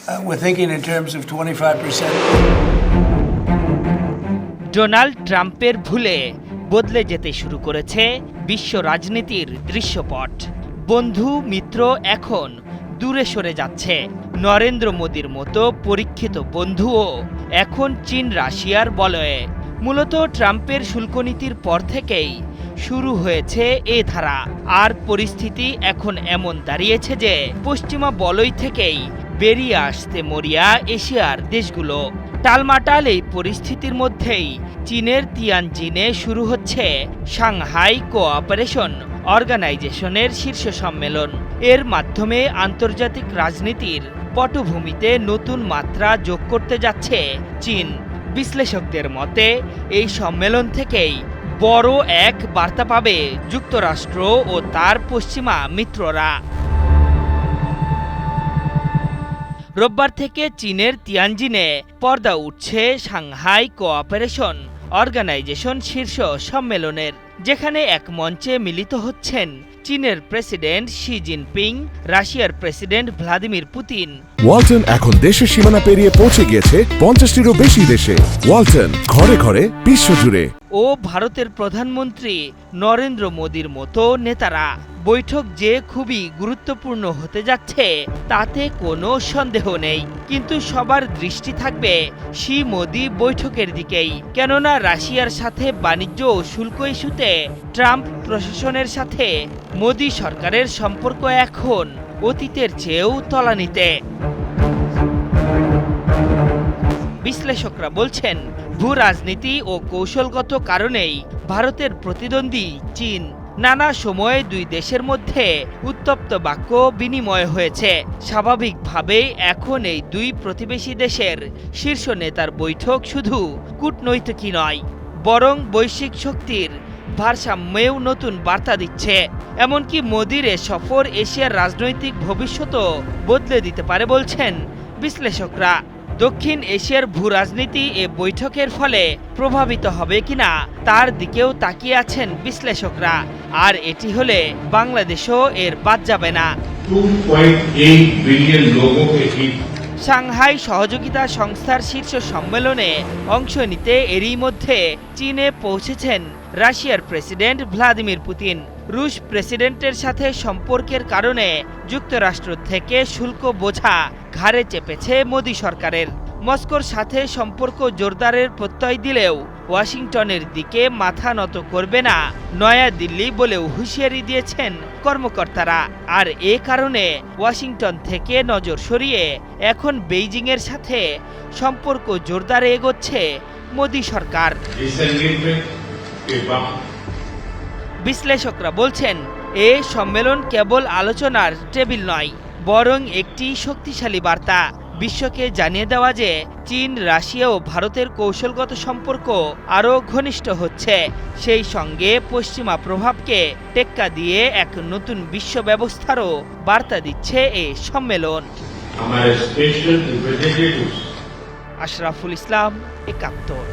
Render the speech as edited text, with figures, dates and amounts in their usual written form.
We're thinking in terms of 25%. Donald ট্রাম্পের ভুলে বদলে যেতে শুরু করেছে বিশ্ব রাজনীতির দৃশ্যপট। বন্ধু মিত্র এখন দূরে সরে যাচ্ছে। নরেন্দ্র মোদীর মতো পরীক্ষিত বন্ধুও এখন চীন রাশিয়ার বলয়ে। মূলত ট্রাম্পের শুল্ক নীতির পর থেকেই শুরু হয়েছে এ ধারা। আর পরিস্থিতি এখন এমন দাঁড়িয়েছে যে পশ্চিমা বলয় থেকেই বেরিয়ে আসতে মরিয়া এশিয়ার দেশগুলো। টালমাটাল এই পরিস্থিতির মধ্যেই চীনের তিয়ানজিনে শুরু হচ্ছে সাংহাই কোঅপারেশন অর্গানাইজেশনের শীর্ষ সম্মেলন। এর মাধ্যমে আন্তর্জাতিক রাজনীতির পটভূমিতে নতুন মাত্রা যোগ করতে যাচ্ছে চীন। বিশ্লেষকদের মতে এই সম্মেলন থেকেই বড় এক বার্তা পাবে যুক্তরাষ্ট্র ও তার পশ্চিমা মিত্ররা। রোববার থেকে চীনের তিয়ানজিনে পর্দা উঠছে সাংহাই কোঅপারেশন অর্গানাইজেশন শীর্ষ সম্মেলনের, যেখানে এক মঞ্চে মিলিত হচ্ছেন চীনের প্রেসিডেন্ট শি জিনপিং, রাশিয়ার প্রেসিডেন্ট ভ্লাদিমির পুতিন। ওয়ালটন এখন দেশের সীমানা পেরিয়ে পৌঁছে গিয়েছে 50টিরও বেশি দেশে। ওয়ালটন, ঘরে ঘরে বিশ্বজুড়ে। ও ভারতের প্রধানমন্ত্রী নরেন্দ্র মোদীর মতো নেতারা। বৈঠক যে খুবই গুরুত্বপূর্ণ হতে যাচ্ছে তাতে কোনো সন্দেহ নেই, কিন্তু সবার দৃষ্টি থাকবে শি মোদী বৈঠকের দিকেই। কেননা রাশিয়ার সাথে বাণিজ্য ও শুল্ক ইস্যুতে ট্রাম্প প্রশাসনের সাথে মোদী সরকারের সম্পর্ক এখন অতীতের চেয়েও তলানিতে। বিশ্লেষকরা বলছেন, ভূ রাজনীতি ও কৌশলগত কারণেই ভারতের প্রতিদ্বন্দ্বী চীন। নানা সময়ে দুই দেশের মধ্যে উত্তপ্ত বাক্য বিনিময় হয়েছে। স্বাভাবিকভাবেই এখন এই দুই প্রতিবেশী দেশের শীর্ষ নেতার বৈঠক শুধু কূটনৈতিকই নয়, বরং বৈশ্বিক শক্তির ভারসাম্যেও নতুন বার্তা দিচ্ছে। এমনকি মোদীর এ সফর এশিয়ার রাজনৈতিক ভবিষ্যতও বদলে দিতে পারে বলছেন বিশ্লেষকরা। দক্ষিণ এশিয়ার ভূ রাজনীতি এ বৈঠকের ফলে প্রভাবিত হবে কিনা তার দিকেও তাকিয়ে আছেন বিশ্লেষকরা। আর এটি হলে বাংলাদেশও এর বাদ যাবে না। 2.8 বিলিয়ন লোগों के हित। সাংহাই সহযোগিতা সংস্থার শীর্ষ সম্মেলনে অংশ নিতে এরই মধ্যে চীনে পৌঁছেছেন রাশিয়ার প্রেসিডেন্ট ভ্লাদিমির পুতিন। রুশ প্রেসিডেন্টের সাথে সম্পর্কের কারণে যুক্তরাষ্ট্র থেকে শুল্ক বোঝা ঘাড়ে চেপেছে মোদী সরকারের। মস্কোর সাথে সম্পর্ক জোরদারের প্রত্যয় দিলেও ওয়াশিংটনের দিকে মাথা নত করবে না নয়া দিল্লি বলেও হুঁশিয়ারি দিয়েছেন কর্মকর্তারা। আর এ কারণে ওয়াশিংটন থেকে নজর সরিয়ে এখন বেইজিংয়ের সাথে সম্পর্ক জোরদারে এগোচ্ছে মোদী সরকার। বিশ্লেষকরা বলছেন, এ সম্মেলন কেবল আলোচনার টেবিল নয়, বরং একটি শক্তিশালী বার্তা। বিশ্বকে জানিয়ে দেওয়া যে চীন, রাশিয়া ও ভারতের কৌশলগত সম্পর্ক আরও ঘনিষ্ঠ হচ্ছে। সেই সঙ্গে পশ্চিমা প্রভাবকে টেক্কা দিয়ে এক নতুন বিশ্ব ব্যবস্থারও বার্তা দিচ্ছে এ সম্মেলন। हमारे स्पेशल रिप्रेजेंटेटिव्स আশরাফুল ইসলাম, একাত্তর।